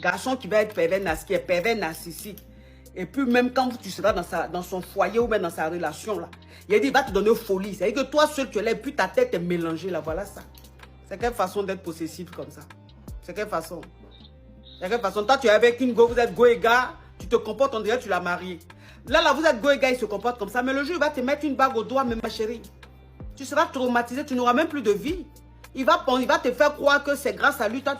Garçon qui va être pervers narcissique. Et puis même quand tu seras dans son foyer ou même dans sa relation là, il va te donner folie. C'est-à-dire que toi seul tu es là et puis ta tête est mélangée là, voilà ça. C'est quelle façon d'être possessif comme ça? C'est quelle façon? C'est quelle façon? Toi tu es avec une go, vous êtes go et gars, tu te comportes, on dirait que tu l'as marié. Là vous êtes go et gars, il se comporte comme ça, mais le jour il va te mettre une bague au doigt, même ma chérie. Tu seras traumatisé, tu n'auras même plus de vie. Il va te faire croire que c'est grâce à lui, toi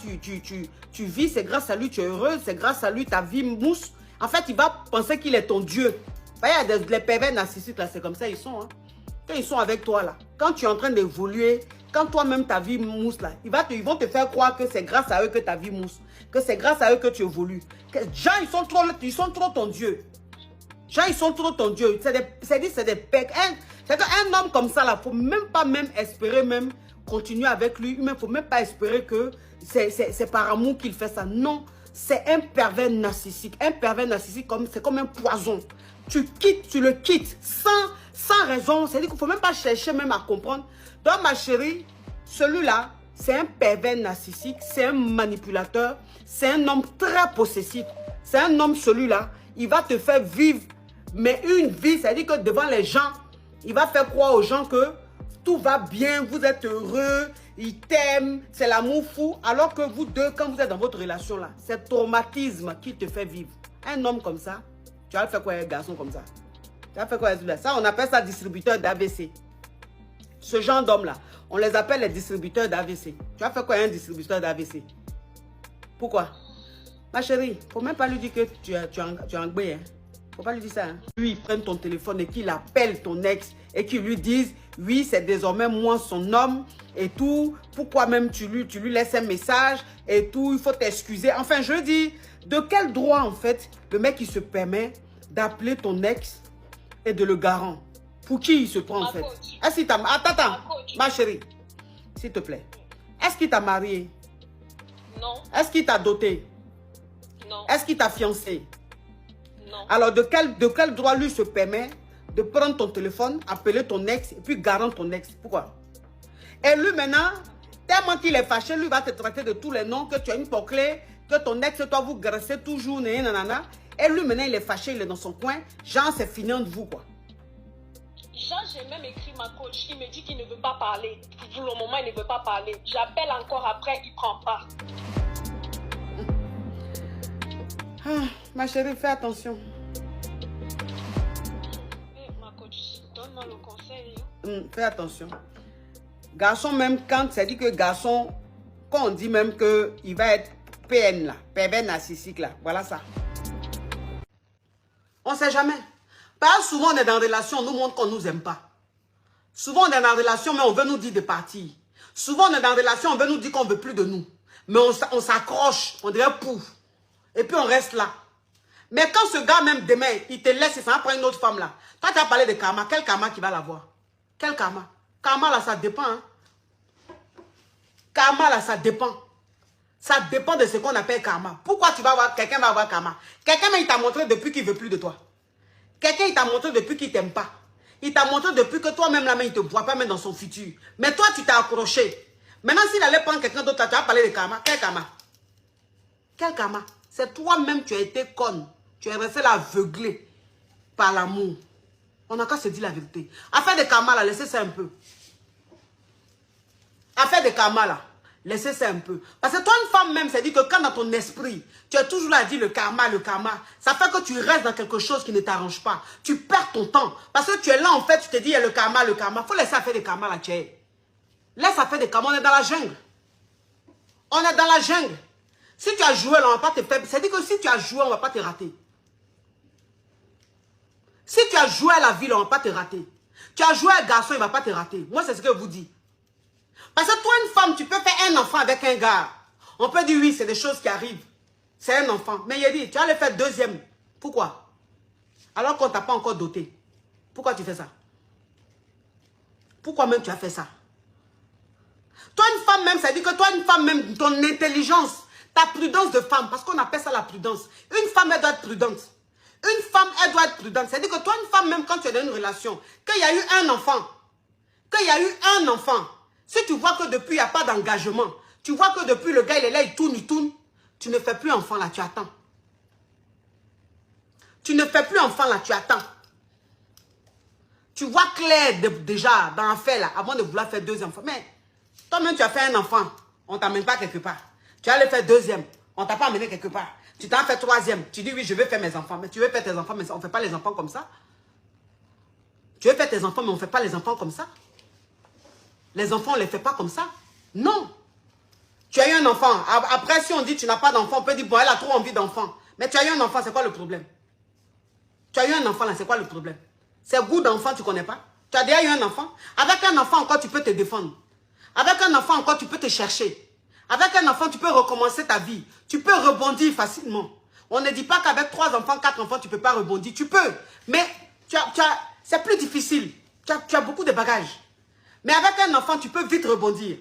tu vis, c'est grâce à lui, tu es heureux, c'est grâce à lui, ta vie mousse. En fait, il va penser qu'il est ton Dieu. Il y a les pervers narcissiques là, c'est comme ça ils sont. Hein. Quand ils sont avec toi là, quand tu es en train d'évoluer, quand toi-même ta vie mousse là, ils vont te faire croire que c'est grâce à eux que ta vie mousse, que c'est grâce à eux que tu évolues. Gens, ils sont trop ton Dieu. Gens, ils sont trop ton Dieu. C'est des pecs. Un homme comme ça là, il ne faut même espérer continuer avec lui. Il ne faut même pas espérer que c'est par amour qu'il fait ça. Non, c'est un pervers narcissique. Un pervers narcissique, c'est comme un poison. Tu le quittes sans raison. C'est-à-dire qu'il ne faut même pas chercher même à comprendre. Donc ma chérie, celui-là, c'est un pervers narcissique, c'est un manipulateur, c'est un homme très possessif. C'est un homme, celui-là, il va te faire vivre, mais une vie, c'est-à-dire que devant les gens, il va faire croire aux gens que tout va bien, vous êtes heureux, il t'aime, c'est l'amour fou. Alors que vous deux, quand vous êtes dans votre relation là, c'est le traumatisme qui te fait vivre. Un homme comme ça, tu vas le faire quoi un garçon comme ça? Tu vas faire quoi ça? On appelle ça distributeur d'AVC. Ce genre d'homme là, on les appelle les distributeurs d'AVC. Tu vas faire quoi un distributeur d'AVC? Pourquoi? Ma chérie, faut même pas lui dire que tu es en gbé, hein. Faut pas lui dire ça. Hein. Lui, il prenne ton téléphone et qu'il appelle ton ex et qu'il lui dise, oui, c'est désormais moi son homme et tout. Pourquoi même tu lui laisses un message et tout, il faut t'excuser. Enfin, je dis, de quel droit en fait le mec il se permet d'appeler ton ex et de le garant? Pour qui il se prend en fait? Est-ce qu'il t'a... Attends, ma chérie, s'il te plaît. Est-ce qu'il t'a marié? Non. Est-ce qu'il t'a doté? Non. Est-ce qu'il t'a fiancé? Non. Alors, de quel droit lui se permet de prendre ton téléphone, appeler ton ex et puis garant ton ex? Pourquoi? Et lui maintenant, tellement qu'il est fâché, lui va te traiter de tous les noms, que tu as une poclée, que ton ex, toi, vous graissez toujours, nanana. Et lui maintenant, il est fâché, il est dans son coin. Genre, c'est fini entre vous, quoi. J'ai même écrit ma coach, il me dit qu'il ne veut pas parler. Pour le moment, il ne veut pas parler. J'appelle encore après, il ne prend pas. Ah, ma chérie, fais attention. Ma coach, donne-moi le conseil. Fais attention. Garçon, même quand c'est dit que garçon, quand on dit même qu'il va être PN là, pervers narcissique là, voilà ça. On ne sait jamais. Parce que souvent on est dans une relation, on nous montre qu'on ne nous aime pas. Souvent on est dans une relation, mais on veut nous dire de partir. Souvent on est dans une relation, on veut nous dire qu'on ne veut plus de nous. Mais on s'accroche, on dirait pouf. Et puis on reste là. Mais quand ce gars même demain, il te laisse et ça va prendre une autre femme là. Toi tu as parlé de karma, quel karma qui va l'avoir? Quel karma? Karma là ça dépend. Hein? Karma là ça dépend. Ça dépend de ce qu'on appelle karma. Pourquoi tu vas avoir, quelqu'un va avoir karma? Quelqu'un il t'a montré depuis qu'il ne veut plus de toi. Quelqu'un il t'a montré depuis qu'il ne t'aime pas. Il t'a montré depuis que toi-même là, il ne te voit pas même dans son futur. Mais toi tu t'es accroché. Maintenant s'il allait prendre quelqu'un d'autre, tu vas parler de karma. Quel karma? Quel karma? C'est toi-même tu as été conne. Tu es resté là aveuglé par l'amour. On n'a qu'à se dire la vérité. Affaire de karma là, laissez ça un peu. Affaire de karma là, laissez ça un peu. Parce que toi une femme même, c'est dit que quand dans ton esprit, tu es toujours là à dire le karma, ça fait que tu restes dans quelque chose qui ne t'arrange pas. Tu perds ton temps. Parce que tu es là en fait, tu te dis il y a le karma. Faut laisser affaire de karma là, tu es. Laisse affaire de karma, on est dans la jungle. On est dans la jungle. Si tu as joué là, on va pas te faire. C'est dit que si tu as joué, on va pas te rater. Si tu as joué à la ville, on ne va pas te rater. Tu as joué à un garçon, il ne va pas te rater. Moi, c'est ce que je vous dis. Parce que toi, une femme, tu peux faire un enfant avec un gars. On peut dire oui, c'est des choses qui arrivent. C'est un enfant. Mais il a dit, tu vas le faire deuxième. Pourquoi? Alors qu'on ne t'a pas encore doté. Pourquoi tu fais ça? Pourquoi même tu as fait ça? Toi, une femme même, ça dit que toi, une femme même, ton intelligence, ta prudence de femme, parce qu'on appelle ça la prudence. Une femme, elle doit être prudente. Une femme, elle doit être prudente. C'est-à-dire que toi, une femme, même quand tu es dans une relation, qu'il y a eu un enfant, si tu vois que depuis, il n'y a pas d'engagement, tu vois que depuis, le gars, il est là, il tourne, Tu ne fais plus enfant là, tu attends. Tu ne fais plus enfant là, tu attends. Tu vois clair déjà dans l'affaire là, avant de vouloir faire deuxième enfant. Mais toi-même, tu as fait un enfant, on ne t'amène pas quelque part. Tu as le fait deuxième, on ne t'a pas amené quelque part. Tu t'en fais troisième, tu dis oui, je vais faire mes enfants. Mais tu veux faire tes enfants, mais on ne fait pas les enfants comme ça. Tu veux faire tes enfants, mais on ne fait pas les enfants comme ça. Les enfants, on ne les fait pas comme ça. Non. Tu as eu un enfant. Après, si on dit tu n'as pas d'enfant, on peut dire bon, elle a trop envie d'enfant. Mais tu as eu un enfant, c'est quoi le problème? Tu as eu un enfant là, c'est quoi le problème? C'est goût d'enfant, tu ne connais pas? Tu as déjà eu un enfant? Avec un enfant encore, tu peux te défendre. Avec un enfant encore, tu peux te chercher. Avec un enfant, tu peux recommencer ta vie. Tu peux rebondir facilement. On ne dit pas qu'avec 3 enfants, 4 enfants, tu ne peux pas rebondir. Tu peux. Mais c'est plus difficile. Tu as beaucoup de bagages. Mais avec un enfant, tu peux vite rebondir.